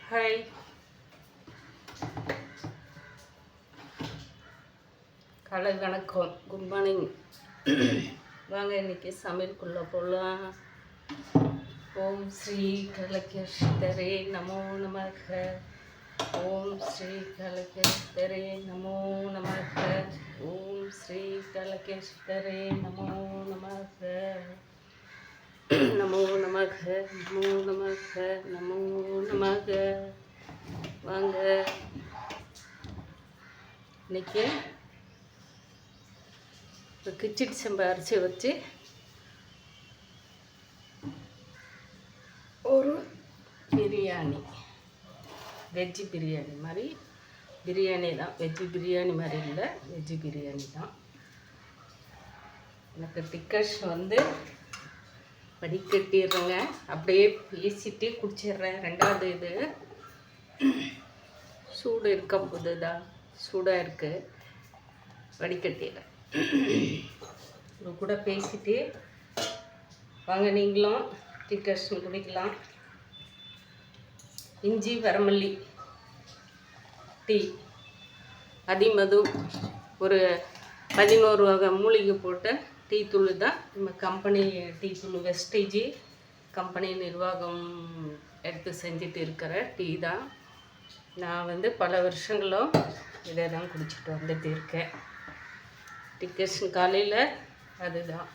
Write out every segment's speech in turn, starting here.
Hi, காலை வணக்கம், good morning. வாங்க இன்னைக்கு சமையலுக்குள்ளே போகலாம். ஓம் ஸ்ரீ கலகேஸ்வரே நமோ நமக. ஓம் ஸ்ரீ கலகேஸ்வரே நமோ நமக. ஓம் ஸ்ரீ கலகேஸ்வரே நமோ நமக. நமோ நமக, நமோ நமக, நமோ நமக. வாங்க இன்னைக்கு கிச்சடி சம்பா அரிசி வச்சு ஒரு பிரியாணி, வெஜ்ஜு பிரியாணி மாதிரி. பிரியாணி தான், வெஜ்ஜு பிரியாணி மாதிரி இல்லை, வெஜ்ஜு பிரியாணி தான். எனக்கு டிக்கெட்ஸ் வந்து வடிகட்டிடுறேங்க, அப்படியே பேசிட்டு குடிச்சிடுறேன். ரெண்டாவது இது சூடு இருக்கும் போது தான் சூடாக இருக்குது, வடிகட்டிடுறேன். இது கூட பேசிட்டு வாங்க நீங்களும் டிக்கெட்ஸ் குடிக்கலாம். இஞ்சி வரமல்லி டீ, அதிமது, ஒரு 11 வகை மூலிகை போட்ட டீ தூள் தான். நம்ம கம்பெனி டீ தூள், வெஸ்டேஜி கம்பெனி நிர்வாகம் எடுத்து செஞ்சுட்டு இருக்கிற டீ தான். நான் வந்து பல வருஷங்களும் இதை தான் குடிச்சிட்டு வந்துட்டு இருக்கேன். டிக்கெட்ஸ் காலையில் அதுதான்.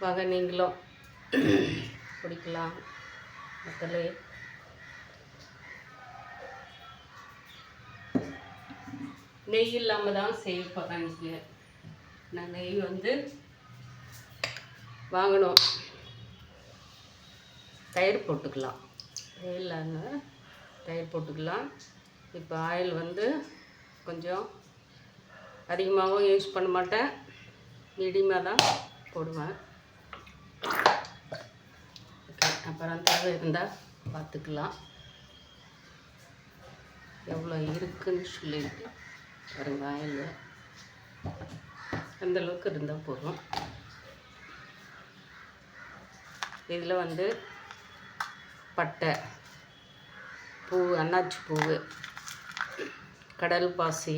வாங்க நீங்களும் குடிக்கலாம். மக்களே, நெய் இல்லாமல் தான் செய்ய போகிறேன். இன்றைக்கி நான் நெய் வந்து வாங்கணும். தயிர் போட்டுக்கலாம், நெய் இல்லாமல் தயிர் போட்டுக்கலாம். இப்போ ஆயில் வந்து கொஞ்சம் அதிகமாகவும் யூஸ் பண்ண மாட்டேன், மீடியமாக தான் போடுவேன். ஓகே, அப்புறம் தேவை இருந்தால் பார்த்துக்கலாம். எவ்வளோ இருக்குன்னு சொல்லிட்டு பாருங்க. ஆயில் அந்தளவுக்கு இருந்தால் போதும். இதில் வந்து பட்டை பூ, அன்னாச்சி பூவு, கடல் பாசி,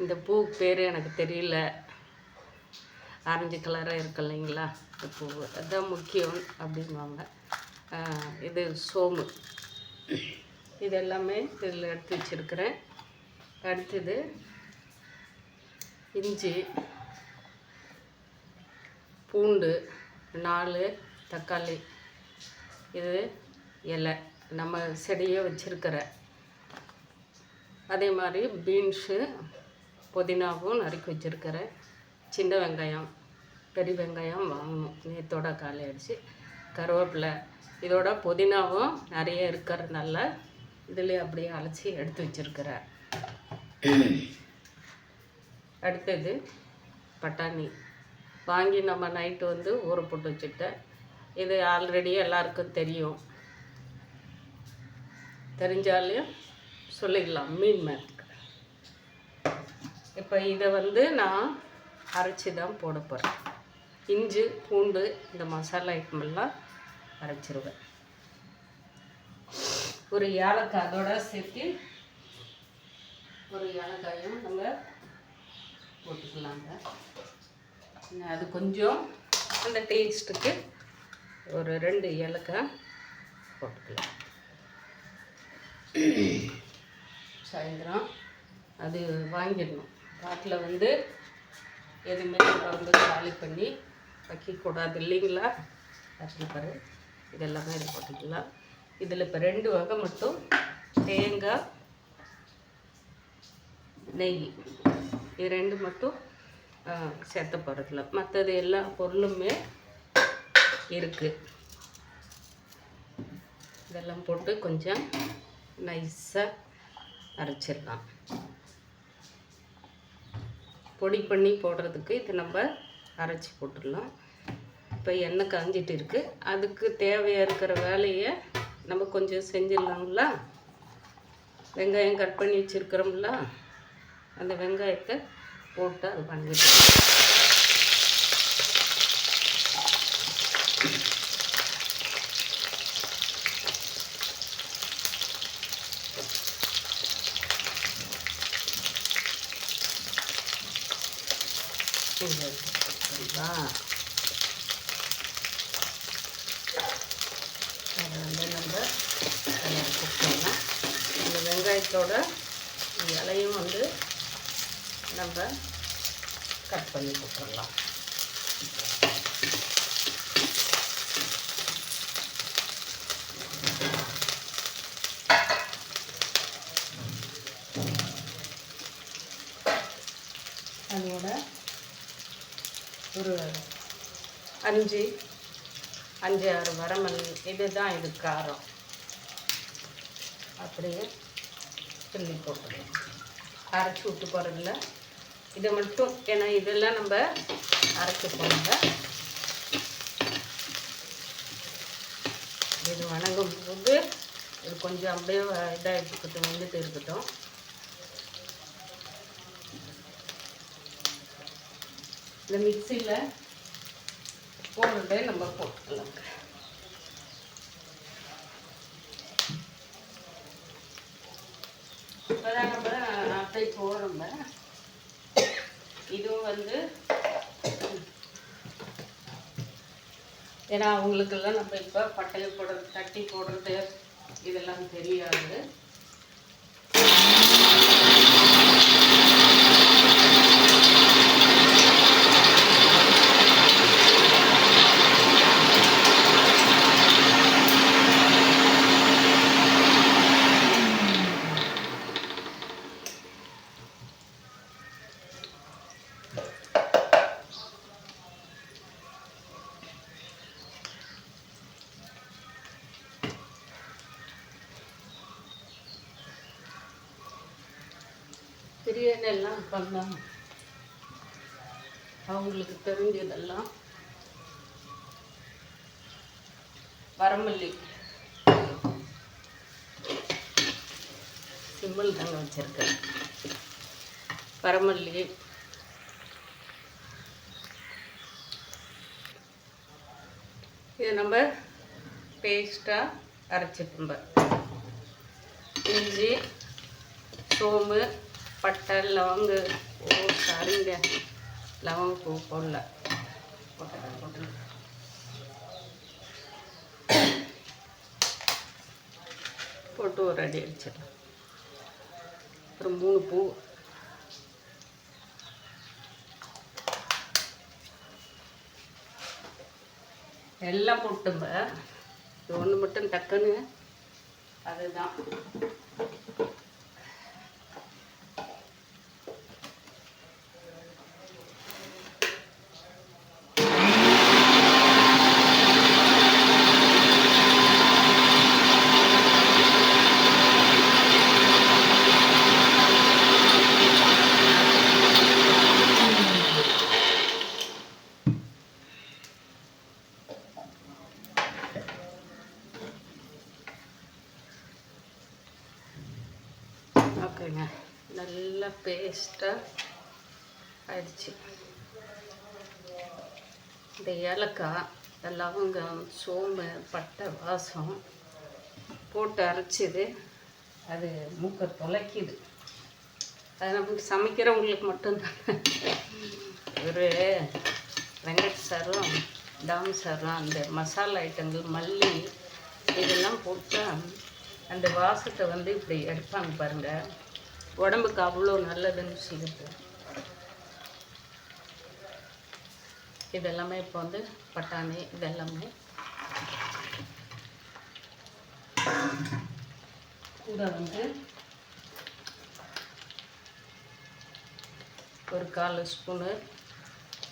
இந்த பூ பேர் எனக்கு தெரியல, ஆரஞ்சு கலராக இருக்கு இல்லைங்களா, இந்த பூ அதுதான் முக்கியம் அப்படின்வாங்க. இது சோம்பு, இது எல்லாமே இதில் எடுத்து வச்சுருக்கிறேன். அடுத்தது இஞ்சி, பூண்டு, 4 தக்காளி, இது இலை நம்ம செடியை வச்சுருக்கிற. அதே மாதிரி பீன்ஸு, புதினாவும் நறுக்கி வச்சுருக்கிறேன். சின்ன வெங்காயம், பெரிய வெங்காயம் வாங்கணும், நேற்றோட காலை அடித்து. கருவேப்பிலை, இதோட புதினாவும் நிறைய இருக்கிறதுனால இதில் அப்படியே அலசி எடுத்து வச்சுருக்கிறேன். அடுத்தது பட்டாணி வாங்கி நம்ம நைட்டு வந்து ஊற போட்டு வச்சுட்டேன். இது ஆல்ரெடி எல்லாருக்கும் தெரியும், தெரிஞ்சாலையும் சொல்லிக்கலாம், மீன் மேற்கு. இப்போ இதை வந்து நான் அரைச்சி தான் போட போகிறேன். இஞ்சி, பூண்டு, இந்த மசாலா ஐட்டமெல்லாம் அரைச்சிருவேன். ஒரு ஏலக்காய் அதோட சேர்த்து ஒரு ஏலக்காயும் நம்ம போட்டுக்கலாங்க. அது கொஞ்சம் அந்த டேஸ்ட்டுக்கு ஒரு 2 ஏலக்காய் போட்டுக்கலாம். சாயந்தரம் அது வாங்கிடணும். காட்டில் வந்து எதுவுமே நம்ம வந்து காலி பண்ணி வைக்கக்கூடாது இல்லைங்களா. அதில் பாரு, இதெல்லாமே இது போட்டுக்கலாம். இதில் இப்போ 2 வகை மட்டும் தேங்காய், நெய், இது 2 மட்டும் சேர்த்த போகிறதில்ல. மற்றது எல்லா பொருளுமே இருக்குது. இதெல்லாம் போட்டு கொஞ்சம் நைஸாக அரைச்சிடலாம். பொடி பண்ணி போடுறதுக்கு இது நம்ம அரைச்சி போட்டுடலாம். இப்போ எண்ணெய் காஞ்சிட்டு இருக்குது, அதுக்கு தேவையாக இருக்கிற வேலையை நம்ம கொஞ்சம் செஞ்சிடலாங்களா. வெங்காயம் கட் பண்ணி வச்சுருக்கிறோம்ல, அந்த வெங்காயத்தை போட்டு அது பண்ணிட்டு அதை வந்து நம்ம போட்டுக்கலாம். இந்த வெங்காயத்தோட இலையும் வந்து நம்ம கட் பண்ணி போட்டுடலாம். அதோட ஒரு 5-6 வரமிளகா, இதுதான் இது காரம். அப்படியே கிள்ளி போட்டுடலாம். அரைச்சி விட்டு போகிறதில்ல, இதை மட்டும். ஏன்னா இதெல்லாம் நம்ம அரைச்சி போடுங்க. இது வணங்கும் போது இது கொஞ்சம் அப்படியே இதாக இருக்கட்டும், வெந்துட்டு இருக்கட்டும். இந்த மிக்சியில் போடுறதே நம்ம போட்டுக்கலாம். இப்போதான் நம்ம அட்டை போடுறோம். இதுவும் வந்து ஏன்னா அவங்களுக்கெல்லாம் நம்ம இப்போ பட்டையை போடுறது, தட்டி போடுறது இதெல்லாம் தெரியாது. பிரியாணி எல்லாம் பண்ணலாம், அவங்களுக்கு தெரிஞ்சதெல்லாம். வரமல்லி சிம்பிள் தாங்க வச்சுருக்கேன். வரமல்லி, இது நம்ம பேஸ்ட்டாக அரைச்சிட்டு, இஞ்சி, சோம்பு, பட்டை, லவங்கு, சரிங்க, லவங்க பூ போடல, போட்டு ஒரு அடி அடிச்சிடலாம். அப்புறம் 3 பூ, எல்லாம் போட்டும்ப. இது ஒன்று மட்டும் டக்குன்னு, அதுதான் ஓகேங்க. நல்லா பேஸ்ட்டாக ஆயிடுச்சு. இந்த ஏலக்காய், லவங்கம், சோம்பு, பட்டை வாசம் போட்டு அரைச்சிது, அது மூக்கை தொலைக்குது. அது நமக்கு சமைக்கிறவங்களுக்கு மட்டும்தான். ஒரு வெங்கட் சாரும் டாம் சாரும் அந்த மசாலா ஐட்டங்கள், மல்லி இதெல்லாம் போட்டால் அந்த வாசத்தை வந்து இப்படி எடுப்பாங்க பாருங்கள். உடம்புக்கு அவ்வளோ நல்லதுன்னு சொல்லிட்டு இதெல்லாமே இப்போ வந்து பட்டாணி இதெல்லாமே கூட வந்து ஒரு 1/4 ஸ்பூனு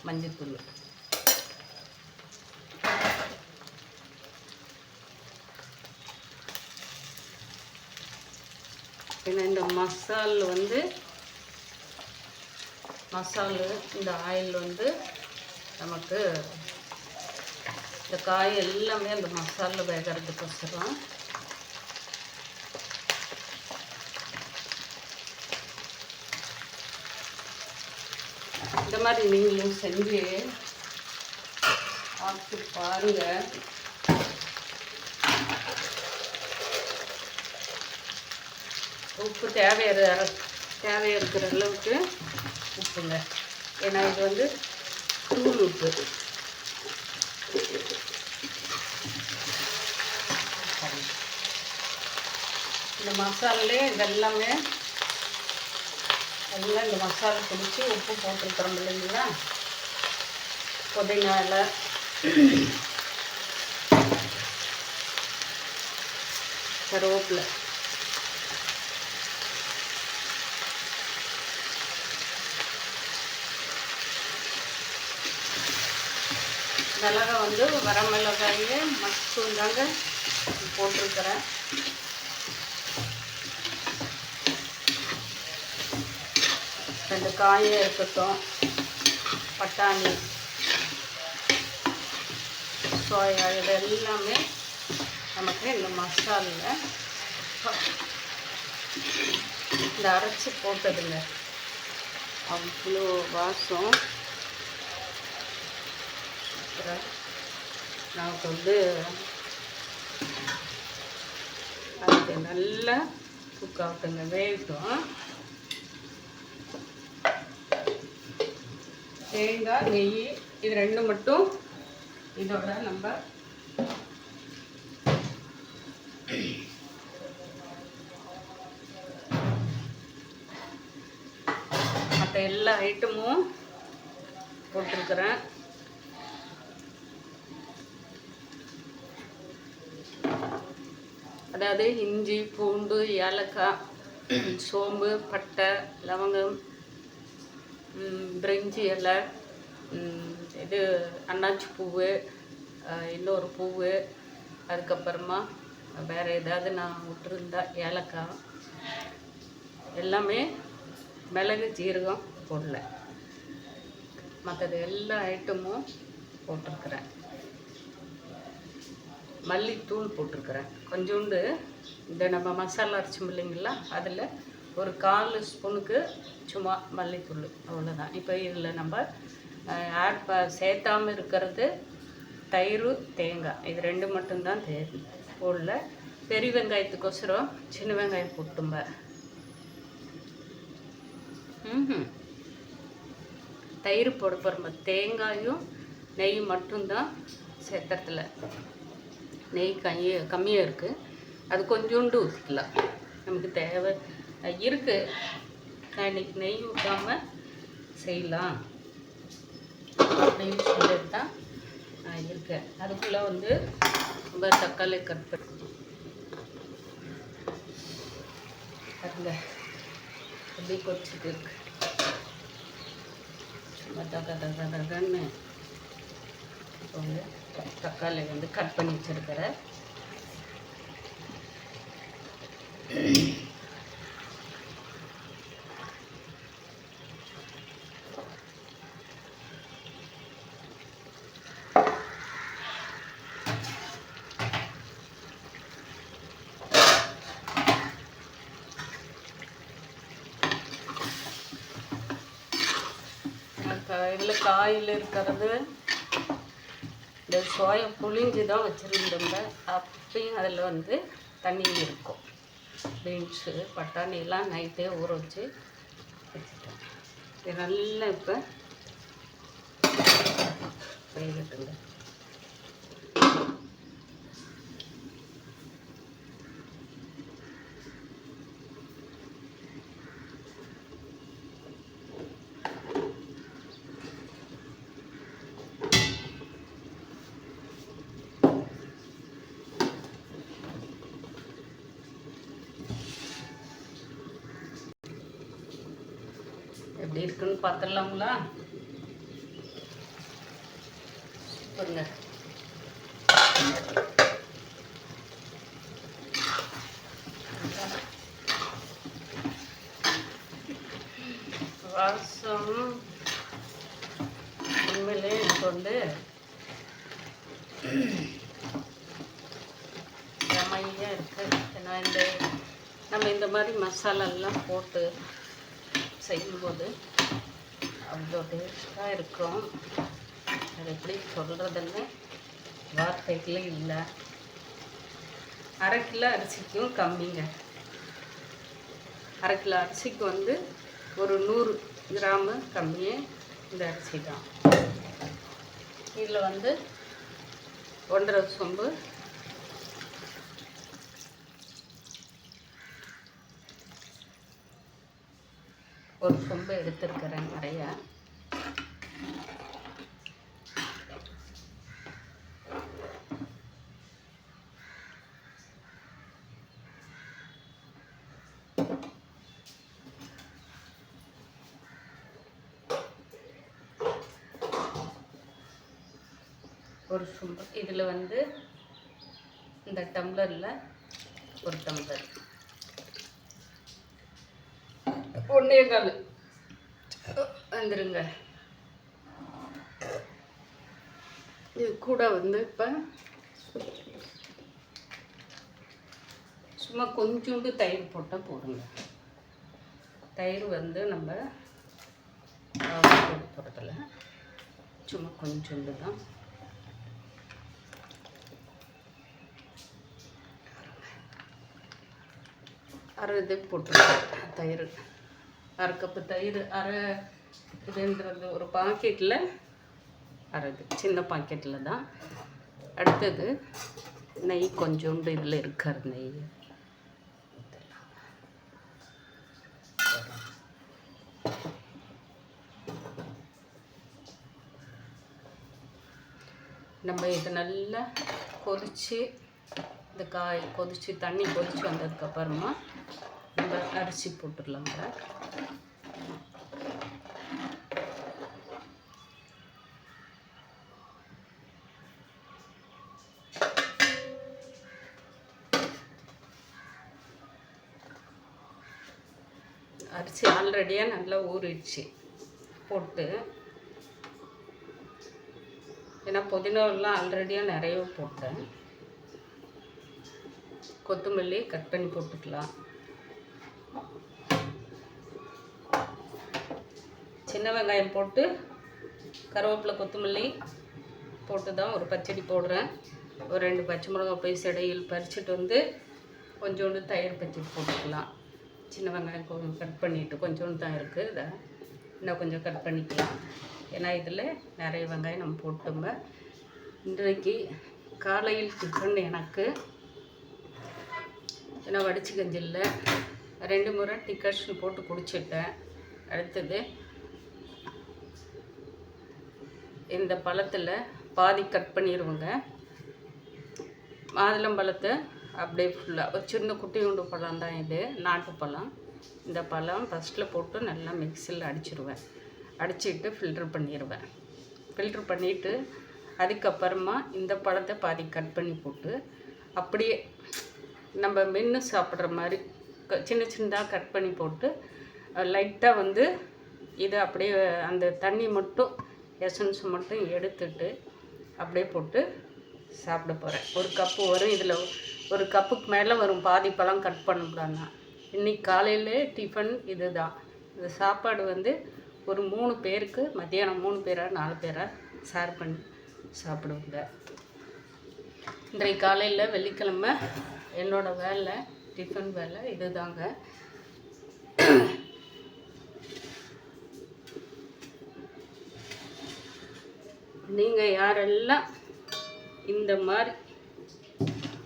மஞ்சள்தூள், ஏன்னா இந்த மசால் வந்து இந்த ஆயில் வந்து நமக்கு இந்த காய் எல்லாமே அந்த மசாலில் வேகிறதுக்கோசரம் இந்த மாதிரி நீங்களும் செஞ்சு பார்த்து பாருங்கள். உப்பு தேவையாக இருக்கிற அளவுக்கு உப்புங்க. ஏன்னா இது வந்து தூள் உப்பு, இந்த மசாலே இதெல்லாமே எல்லாம் இந்த மசாலா பிடிச்சி உப்பு போட்டுருக்குறோம் இல்லைங்களா. புதினா இலை, கருவேப்பிலை, மிளகாய் வந்து வர மிளகாயே மட்டும் தாங்க போட்டிருக்கிறேன். ரெண்டு காயும் இருக்கட்டும், பட்டாணி, சோயா, இது எல்லாமே நமக்கு இந்த மசாலில் இந்த அரைச்சி போட்டதுங்க அவ்வளோ வாசம். நமக்கு வந்து அதுக்கு நல்லா குக் ஆகட்டுங்க, வேகட்டும். தேங்காய், நெய் இது ரெண்டு மட்டும் இதோட நம்ம மற்ற எல்லா ஐட்டமும் போட்டிருக்கிறேன். அதாவது இஞ்சி, பூண்டு, ஏலக்காய், சோம்பு, பட்டை, லவங்கம், பிரிஞ்சி இலை, இது அன்னாச்சி பூவு, இன்னொரு பூவு, அதுக்கப்புறமா வேறு ஏதாவது நான் விட்டுருந்தா ஏலக்காய், எல்லாமே மிளகு, ஜீரகம் போடல. மற்றது எல்லா ஐட்டமும் போட்டிருக்கிறேன். மல்லித்தூள் போட்டிருக்கிறேன் கொஞ்சோண்டு. இந்த நம்ம மசாலா அரைச்சோம் இல்லைங்களா, அதில் ஒரு 1/4 ஸ்பூனுக்கு சும்மா மல்லித்தூள், அவ்வளோதான். இப்போ இதில் நம்ம சேர்த்தாமல் இருக்கிறது தயிர், தேங்காய், இது ரெண்டு மட்டும்தான் போடல. பெரிய வெங்காயத்துக்கோசரம் சின்ன வெங்காயம் போட்டும்ப. தயிர் போட போகிறோம். தேங்காயும் நெய் மட்டும்தான் சேர்த்துறதுல. நெய் கம்மியாக இருக்குது, அது கொஞ்சோண்டு ஊற்றிக்கலாம். நமக்கு தேவை இருக்குது. நான் இன்றைக்கி நெய் ஊற்றாமல் செய்யலாம் அப்படின்னு சொல்லிட்டு தான் நான் இருக்கேன். அதுக்குள்ளே வந்து ரொம்ப தக்காளி கட் பண்ணி அதில் எப்படி கொச்சிட்டு இருக்கு. சும்மா தக்கன்னு இப்போ வந்து தக்காளி வந்து கட் பண்ணி வச்சுருக்கிறேன். இதில் காயில் இருக்கிறது இந்த சோயா புளிஞ்சு தான் வச்சுருந்தோங்க. அப்பயும் அதில் வந்து தண்ணி இருக்கும். பீன்ஸு, பட்டாணியெல்லாம் நைட்டே ஊற வச்சு வச்சுட்டேன். இது நல்லா இப்போ வேகட்டுங்க. எப்படி இருக்குன்னு பார்த்துடலாங்களா? சூப்பருங்க. வாசம் உண்மையிலே எனக்கு வந்து செமையாக இருக்குது. ஏன்னா நம்ம இந்த மாதிரி மசாலாலாம் போட்டு செய்யும்போது அவ்வளோ டேஸ்ட்டாக இருக்கும். அது எப்படி சொல்கிறதுன்னு வார்த்தைகளே இல்லை. 1/2 கிலோ அரிசிக்கும் கம்மிங்க. 1/2 கிலோ அரிசிக்கு வந்து ஒரு 100 கிராமு கம்மியே இந்த அரிசி தான். இதில் வந்து 1.5 சொம்பு ஒரு சொம்பு எடுத்துருக்கிறேன் நிறையா. ஒரு சொம்பு இதில் வந்து இந்த டம்ளரில் ஒரு டம்ளர் 1.25 வந்துருங்க. இது கூட வந்து இப்போ சும்மா கொஞ்சோண்டு தயிர் போட்டால் போடுங்க. தயிர் வந்து நம்ம போட போகிறதில்ல, சும்மா கொஞ்சோண்டு தான். அரை இது போட்டுருக்கேன் தயிர், 1/2 கப்பு தயிர். அரை இதுன்றது ஒரு பாக்கெட்டில் அரை இது சின்ன பாக்கெட்டில் தான். அடுத்தது நெய் கொஞ்சோண்டு இதில் இருக்கிற நெய் நம்ம இது நல்லா கொதித்து இந்த காய் கொதித்து தண்ணி கொதித்து வந்ததுக்கப்புறமா நம்ம அரிசி போட்டுடலாங்க. அரிசி ஆல்ரெடியாக நல்லா ஊறிடுச்சு போட்டு, ஏன்னா புதினாவெல்லாம் ஆல்ரெடியாக நிறைய போட்டேன். கொத்தமல்லி கட் பண்ணி போட்டுக்கலாம். சின்ன வெங்காயம் போட்டு கருவேப்பிலை கொத்தமல்லி போட்டு தான் ஒரு பச்சடி போடுறேன். ஒரு 2 பச்சை மிளகா பீஸ் இடையில் பறிச்சுட்டு வந்து கொஞ்சோண்டு தயிர் பச்சடி போட்டுக்கலாம். சின்ன வெங்காயம் கொஞ்சம் கட் பண்ணிவிட்டு கொஞ்சோண்டு தான் இருக்குது, இதை இன்னும் கொஞ்சம் கட் பண்ணிக்கலாம். ஏன்னா இதில் நிறைய வெங்காயம் நம்ம போட்டோம்ப. இன்றைக்கு காலையில் டிஃபன் எனக்கு ஏன்னா வடிச்சு கஞ்சில்ல 2 முறை டிகாஷன் போட்டு குடிச்சிட்டேன். அடுத்தது இந்த பழத்தில் பாதி கட் பண்ணிடுவோங்க. மாதுளம்பழத்தை அப்படியே ஃபுல்லாக ஒரு சின்ன குட்டியுண்டு பழம் தான் இது, நாட்டு பழம். இந்த பழம் ஃபஸ்ட்டில் போட்டு நல்லா மிக்சியில் அடிச்சிடுவேன். அடிச்சுட்டு ஃபில்ட்ரு பண்ணிடுவேன். ஃபில்ட்ரு பண்ணிவிட்டு அதுக்கப்புறமா இந்த பழத்தை பாதி கட் பண்ணி போட்டு அப்படியே நம்ம மென்று சாப்பிட்ற மாதிரி சின்ன சின்னதாக கட் பண்ணி போட்டு லைட்டாக வந்து இதை அப்படியே அந்த தண்ணி மட்டும் எசன்ஸ் மட்டும் எடுத்துட்டு அப்படியே போட்டு சாப்பிட போகிறேன். 1 கப்பு வரும், இதில் 1 கப்புக்கு மேலே வரும். பாதி பழம் கட் பண்ணக்கூடாதுன்னா. இன்றைக்கி காலையில் டிஃபன் இது தான். இந்த சாப்பாடு வந்து ஒரு 3 பேருக்கு, மத்தியானம் 3 பேரா 4 பேரா ஷேர் பண்ணி சாப்பிடுவோங்க. இன்றைக்கு காலையில் வெள்ளிக்கிழமை என்னோடய வேலை, டிஃபன் வேலை இது தாங்க. நீங்கள் யாரெல்லாம் இந்த மாதிரி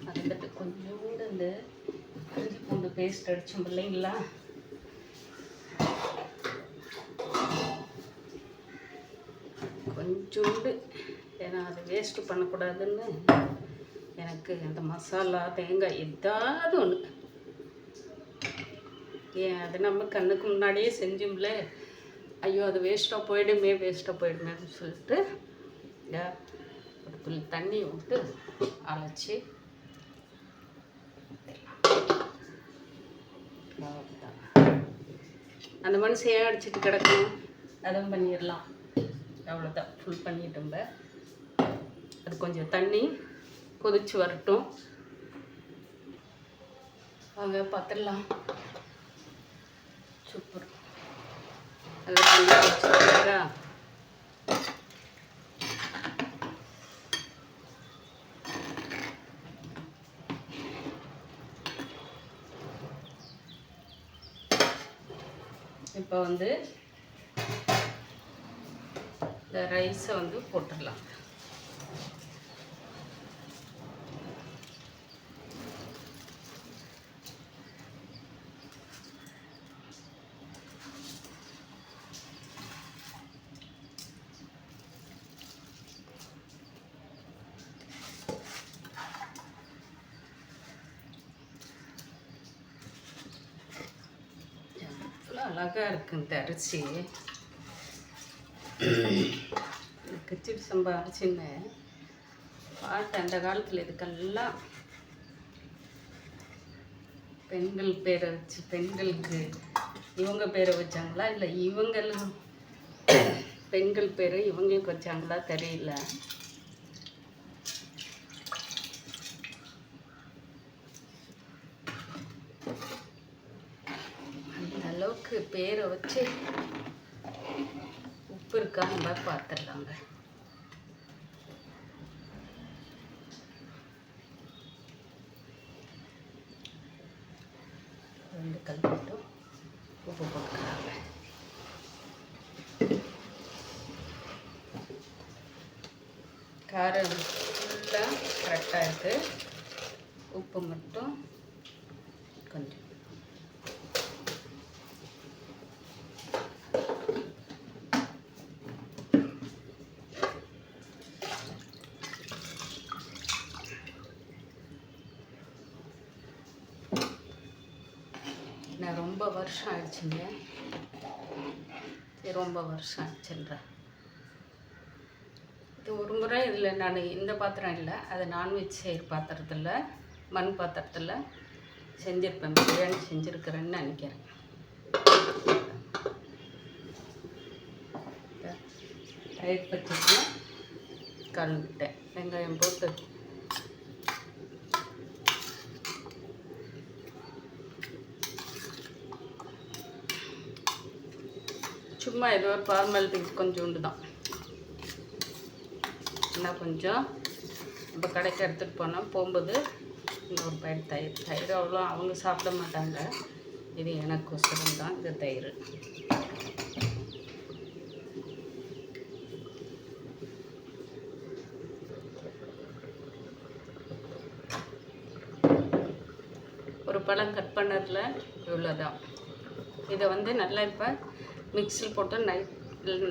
அதுக்கிட்ட கொஞ்சோண்டு இந்த இஞ்சி பூண்டு பேஸ்ட் அடித்தோம் இல்லைங்களா, கொஞ்சோண்டு, ஏன்னா அதை வேஸ்ட்டு பண்ணக்கூடாதுன்னு எனக்கு அந்த மசாலா தேங்காய் ஏதாவது ஒன்று, ஏன் அது நம்ம கண்ணுக்கு முன்னாடியே செஞ்சோம்ல, ஐயோ அது வேஸ்ட்டாக போயிடுமே அப்படின்னு சொல்லிட்டு ஒரு துளி தண்ணி விட்டு அரைச்சி அந்த மனுஷன் ஏன் அடிச்சுட்டு கிடக்கணும், அதுவும் பண்ணிடலாம். அவ்வளோதான், ஃபுல் பண்ணிட்டோம்ப. அது கொஞ்சம் தண்ணி கொதிச்சு வரட்டும், வாங்க பார்த்துடலாம். சூப்பர். அதை பண்ணி வச்சுருக்கா. இப்போ வந்து இந்த ரைஸை வந்து போட்டுடலாம். அழகாக இருக்குது இந்த அரிசி. கிச்சடி சம்பா அரிசின்னு பாட்டு அந்த காலத்தில் இதுக்கெல்லாம் பெண்கள் பேரை வச்சு பெண்களுக்கு இவங்க பேரை வச்சாங்களா இல்லை இவங்களும் பெண்கள் பேரை இவங்களுக்கு வச்சாங்களா தெரியல. அந்த அளவுக்கு பேரை வச்சு உப்பு இருக்கா நம்ம பார்த்துடலாங்க. ரெண்டு கல் மட்டும் உப்பு போட்டுக்கிறாங்க. காரம் ஃபுல்லாக கரெக்டாக இருக்குது. உப்பு மட்டும் கொஞ்சம். நான் ரொம்ப வருஷம் ஆயிடுச்சுங்க. ரொம்ப வருஷம் ஆயிடுச்சுன்றேன். இது ஒரு முறை இதில் நான் இந்த பாத்திரம் இல்லை, அது நான்வெஜ் செய்கிற பாத்திரத்தில் மண் பாத்திரத்தில் செஞ்சுருப்பேன். பிரியாணி செஞ்சுருக்கிறேன்னு நினைக்கிறேன். தயிர் பச்சைக்கு கலந்துட்டேன். வெங்காயம் போட்டு சும்மா ஏதோ ஒரு ஃபார்மாலிட்டிக்கு கொஞ்சோண்டு தான். இன்னும் கொஞ்சம் நம்ம கடைக்கு எடுத்துகிட்டு போனால் போகும்போது இன்னொரு பயிர் தயிர் அவ்வளோ அவங்க சாப்பிட மாட்டாங்க. இது எனக்கு ஒசரம் தான் இந்த தயிர். ஒரு பழம் கட் பண்ணதில் இவ்வளோதான். இதை வந்து நல்லா இப்போ மிக்ஸியில் போட்டு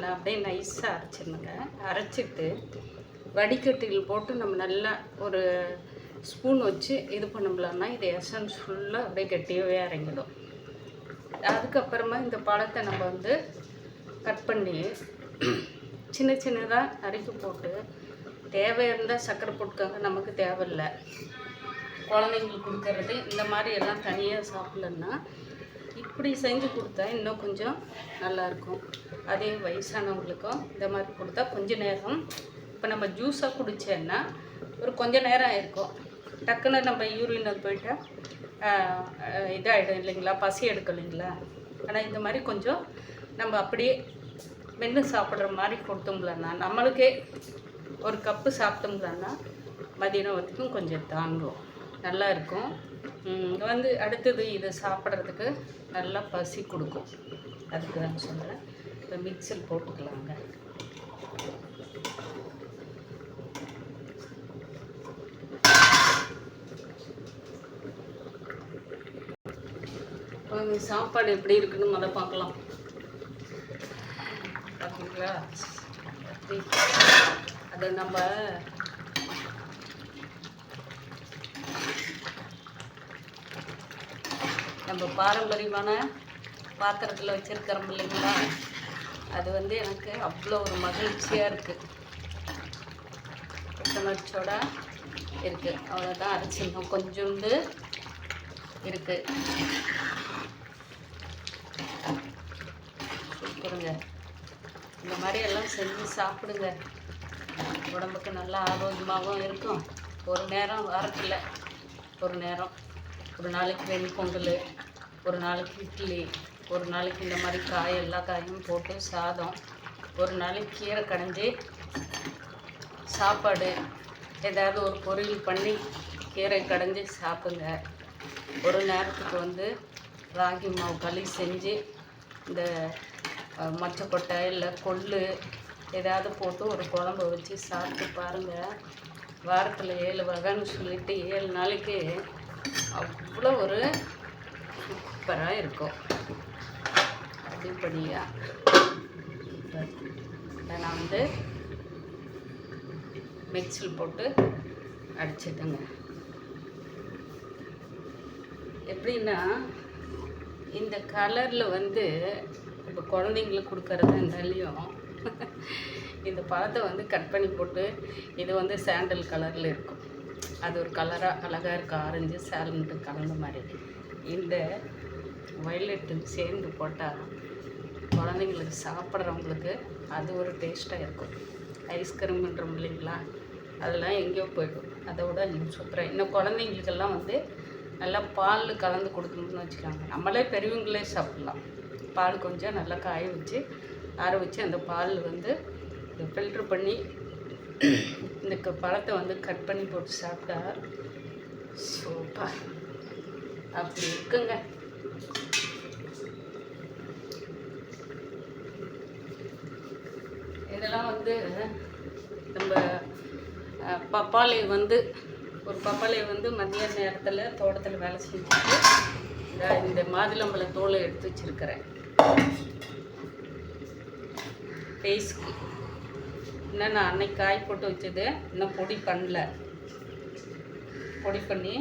அப்படியே நைஸாக அரைச்சிடணுங்க. அரைச்சிட்டு வடிகட்டியில் போட்டு நம்ம நல்லா ஒரு ஸ்பூன் வச்சு இது பண்ணோம்னா இது எசன்ஸ் ஃபுல்லாக அப்படியே கட்டியாகவே இறங்கிடும். அதுக்கப்புறமா இந்த பழத்தை நம்ம வந்து கட் பண்ணி சின்ன சின்னதாக நறுக்கி போட்டு தேவை இருந்தால் சர்க்கரை போட்டுக்காங்க, நமக்கு தேவையில்லை. குழந்தைங்களுக்கு கொடுக்கறது இந்த மாதிரி எல்லாம் தனியாக சாப்பிட்லன்னா இப்படி செஞ்சு கொடுத்தா இன்னும் கொஞ்சம் நல்லாயிருக்கும். அதே வயசானவங்களுக்கும் இந்த மாதிரி கொடுத்தா கொஞ்சம் நேரம், இப்போ நம்ம ஜூஸாக குடித்தேன்னா ஒரு கொஞ்சம் நேரம் ஆயிருக்கும். டக்குன்னு நம்ம யூரின் போயிட்டால் இதாகிடும் இல்லைங்களா, பசி எடுக்கும் இல்லைங்களா. ஆனால் இந்த மாதிரி கொஞ்சம் நம்ம அப்படியே மென்று சாப்பிட்ற மாதிரி கொடுத்தோம்லன்னா நம்மளுக்கே ஒரு கப்பு சாப்பிட்டோம்லன்னா மதியானம் வரைக்கும் கொஞ்சம் தாங்கும், நல்லா இருக்கும். வந்து அடுத்தது இதை சாப்பிட்றதுக்கு நல்லா பசி கொடுக்கும். அதுக்கு தான் சொல்கிறேன். இப்போ மிக்ஸில் போட்டுக்கலாங்க. சாப்பாடு எப்படி இருக்குன்னு முதல்ல பார்க்கலாம். பார்த்தீங்களா, அதை நம்ம பாரம்பரியமான பாத்திரத்தில் வச்சுருக்கிறோம் இல்லைங்களா, அது வந்து எனக்கு அவ்வளோ ஒரு மகிழ்ச்சியாக இருக்குது, புத்துணர்ச்சியோட இருக்குது. அவ்வளோதான். அரிசி இன்னும் கொஞ்சோண்டு இருக்குது. சூப்பருங்க. இந்த மாதிரி எல்லாம் செஞ்சு சாப்பிடுங்க. உடம்புக்கு நல்லா ஆரோக்கியமாகவும் இருக்கும். ஒரு நேரம் வாரத்தில் ஒரு நேரம், ஒரு நாளைக்கு வெண்பொங்கல், ஒரு நாளைக்கு இட்லி, ஒரு நாளைக்கு இந்த மாதிரி காய் எல்லா காயும் போட்டு சாதம், ஒரு நாளைக்கு கீரை கடைஞ்சி சாப்பாடு, ஏதாவது ஒரு பொரியல் பண்ணி கீரை கடைஞ்சி சாப்பிடுங்க. ஒரு நேரத்துக்கு வந்து ராகி மாவு களி செஞ்சு இந்த மொச்சக்கொட்டை இல்லை கொள்ளு ஏதாவது போட்டு ஒரு குழம்பு வச்சு சாப்பிட்டு பாருங்கள். வாரத்தில் 7 வகைன்னு சொல்லிவிட்டு 7 நாளைக்கு அவ்வளோ ஒரு சூப்பராக இருக்கும். அப்படிப்படியாக நான் வந்து மிக்ஸில் போட்டு அடிச்சிட்டேங்க. எப்படின்னா இந்த கலரில் வந்து இப்போ குழந்தைங்களுக்கு கொடுக்கறது இருந்தாலையும் இந்த பழத்தை வந்து கட் பண்ணி போட்டு இது வந்து சாண்டல் கலரில் இருக்கும். அது ஒரு கலராக அழகாக இருக்கும், ஆரஞ்சு சாலண்டு கலந்த மாதிரி. இந்த வயலட்டு சேர்ந்து போட்டால் குழந்தைங்களுக்கு சாப்பிட்றவங்களுக்கு அது ஒரு டேஸ்ட்டாக இருக்கும். ஐஸ்கிரீம்ன்றோம் இல்லைங்களா, அதெல்லாம் எங்கேயோ போய்டும். அதை விட இன்னும் சூப்பராக. இன்னும் குழந்தைங்களுக்கெல்லாம் வந்து நல்லா பால் கலந்து கொடுக்கணும்னு வச்சுக்காங்க. நம்மளே பெரியவங்களே சாப்பிட்லாம். பால் கொஞ்சம் நல்லா காய வச்சு ஆற வச்சு அந்த பால் வந்து ஃபில்ட்ரு பண்ணி இந்த பழத்தை வந்து கட் பண்ணி போட்டு சாப்பிட்டா சூப்பர் அப்படி இருக்குங்க. இதெல்லாம் வந்து நம்ம பப்பாளி வந்து ஒரு பப்பாளியை வந்து மதிய நேரத்தில் தோட்டத்தில் வேலை செஞ்சுட்டு இந்த மாதுளம்பழ தோலை எடுத்து வச்சுருக்கிறேன் ஃபேஸ்க்கு. இன்னும் நான் அன்னைக்கு காய் போட்டு வச்சது இன்னும் பொடி பண்ணல. பொடி பண்ணி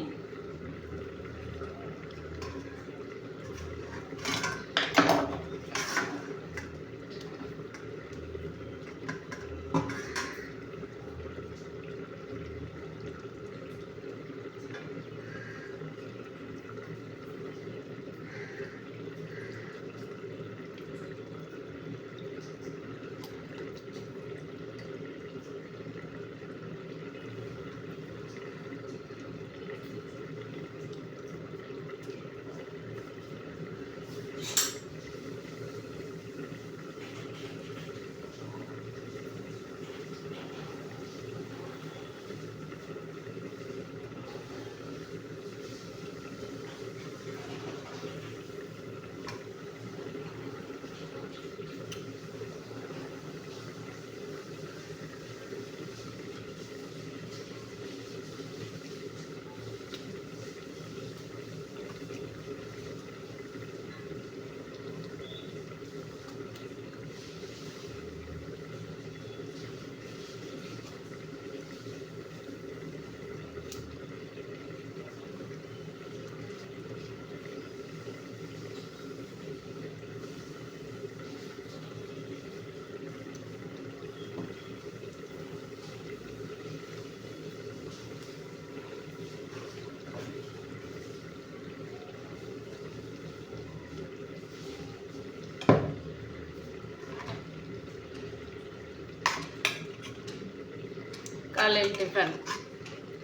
காலையில் டிஃபன்.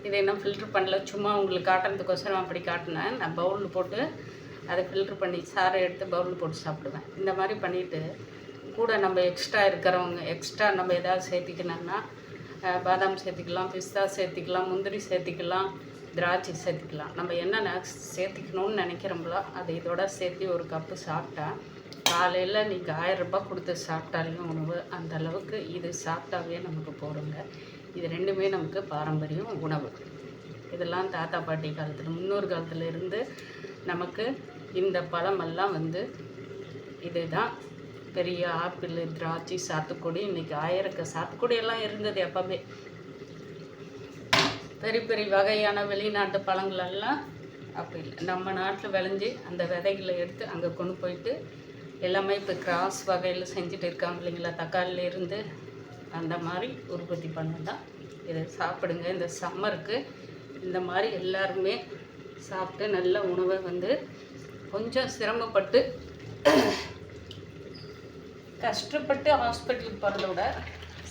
இதை இன்னும் ஃபில்ட்ரு பண்ணல, சும்மா உங்களுக்கு காட்டுறதுக்கோசரம் அப்படி காட்டினேன். நான் பவுலில் போட்டு அதை ஃபில்ட்ரு பண்ணி சாரை எடுத்து பவுலில் போட்டு சாப்பிடுவேன். இந்த மாதிரி பண்ணிவிட்டு கூட நம்ம எக்ஸ்ட்ரா நம்ம எதாவது சேர்த்திக்கணும்னா பாதாம் சேர்த்திக்கலாம், பிஸ்தா சேர்த்திக்கலாம், முந்திரி சேர்த்திக்கலாம், திராட்சை சேர்த்திக்கலாம். நம்ம என்னென்ன சேர்த்திக்கணும்னு நினைக்கிறோங்களோ அதை இதோட சேர்த்து ஒரு கப்பு சாப்பிட்டா காலையில் நீங்கள் 1000 ரூபாய் கொடுத்து சாப்பிட்டாலையும் உணவு அந்த அளவுக்கு இது சாப்பிட்டாவே நமக்கு போடுங்க. இது ரெண்டுமே நமக்கு பாரம்பரியம் உணவு. இதெல்லாம் தாத்தா பாட்டி காலத்தில் முன்னோர் காலத்தில் இருந்து நமக்கு இந்த பழமெல்லாம் வந்து இதுதான் பெரிய ஆப்பிள், திராட்சை, சாத்துக்குடி. இன்றைக்கி சாத்துக்குடியெல்லாம் இருந்தது எப்போவே. பெரிய பெரிய வகையான வெளிநாட்டு பழங்களெல்லாம் அப்போ இல்லை. நம்ம நாட்டில் விளைஞ்சி அந்த விதைகளை எடுத்து அங்கே கொண்டு போயிட்டு எல்லாமே இப்போ கிராஸ் வகையில் செஞ்சுட்டு இருக்காங்க இல்லைங்களா, தக்காளியிலேருந்து அந்த மாதிரி உற்பத்தி பண்ணதான். இதை சாப்பிடுங்க. இந்த சம்மருக்கு இந்த மாதிரி எல்லாருமே சாப்பிட்டு நல்ல உணவை வந்து கொஞ்சம் சிரமப்பட்டு கஷ்டப்பட்டு ஹாஸ்பிட்டலுக்கு போகிறத விட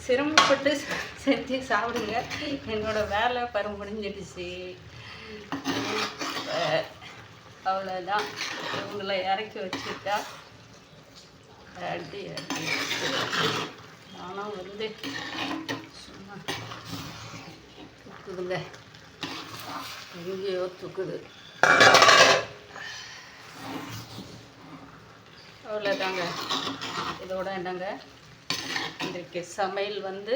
சிரமப்பட்டு செஞ்சு சாப்பிடுங்க. என்னோடய வேலை முடிஞ்சிடுச்சு. அவ்வளோதான். இவங்களை இறக்கி வச்சுட்டா அடி நானும் வந்து சும்மா தூக்குதுங்க, எங்கேயோ தூக்குது. அவ்வளோதாங்க. இதோட என்னங்க இன்றைக்கு சமையல் வந்து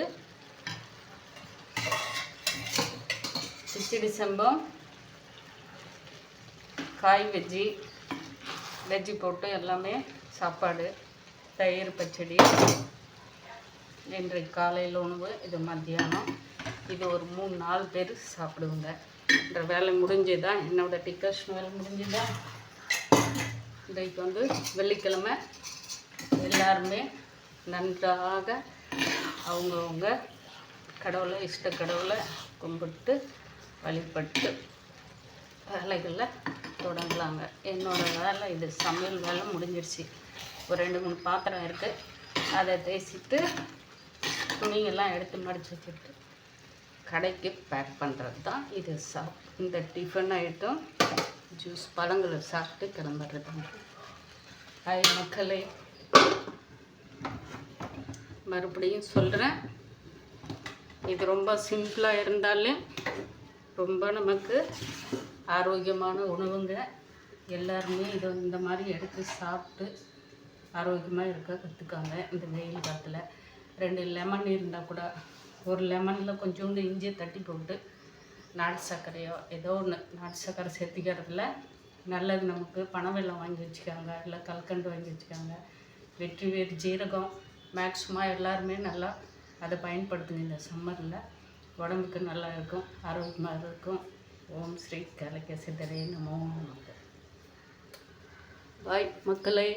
கிச்சடி சம்பம், காய் வெஜ்ஜி போட்டு எல்லாமே சாப்பாடு, தயிர் பச்சடி. இன்றைக்கு காலையில் உணவு. இது மத்தியானம். இது ஒரு 3-4 பேர் சாப்பிடுவோங்க. இந்த வேலை முடிஞ்சுதான், என்னோடய டிக்கர்ஷன் வேலை முடிஞ்சுதான். இன்றைக்கு வந்து வெள்ளிக்கிழமை எல்லாருமே நன்றாக அவங்கவுங்க கடவுளை இஷ்ட கடவுளை கும்பிட்டு வழிபட்டு வேலைகளில் தொடங்கலாங்க. என்னோடய வேலை இது, சமையல் வேலை முடிஞ்சிருச்சு. ஒரு 2-3 பாத்திரம் இருக்குது, அதை தேய்ச்சிட்டு துணியெல்லாம் எடுத்து மடித்து வச்சுட்டு கடைக்கு பேக் பண்ணுறது தான் இது. இந்த டிஃபன் ஐட்டம் ஜூஸ் பழங்களை சாப்பிட்டு கிளம்புறதுங்க. ஹாய் மக்களே, மறுபடியும் சொல்கிறேன், இது ரொம்ப சிம்பிளாக இருந்தாலே ரொம்ப நமக்கு ஆரோக்கியமான உணவுங்க. எல்லாருமே இதை இந்த மாதிரி எடுத்து சாப்பிட்டு ஆரோக்கியமாக இருக்க கற்றுக்காங்க. இந்த வெயில் காலத்தில் 2 லெமன் இருந்தால் கூட, ஒரு லெமனில் கொஞ்சோண்டு இஞ்சி தட்டி போட்டு நாட்டு சர்க்கரையோ ஏதோ ஒன்று, நாட்டு சர்க்கரை சேர்த்திக்கிறதுல நல்லது. நமக்கு பனவெல்லம் வாங்கி வச்சுக்காங்க, இல்லை கல்கண்டு வாங்கி வச்சுக்காங்க, வெற்றி வேறு ஜீரகம் மேக்ஸிமம் எல்லாருமே நல்லா அதை பயன்படுத்துங்க. இந்த சம்மரில் உடம்புக்கு நல்லா இருக்கும், ஆரோக்கியமாக இருக்கும். ஓம் ஸ்ரீ கலைக்க சித்தரே நமோ நமக. பாய் மக்களே.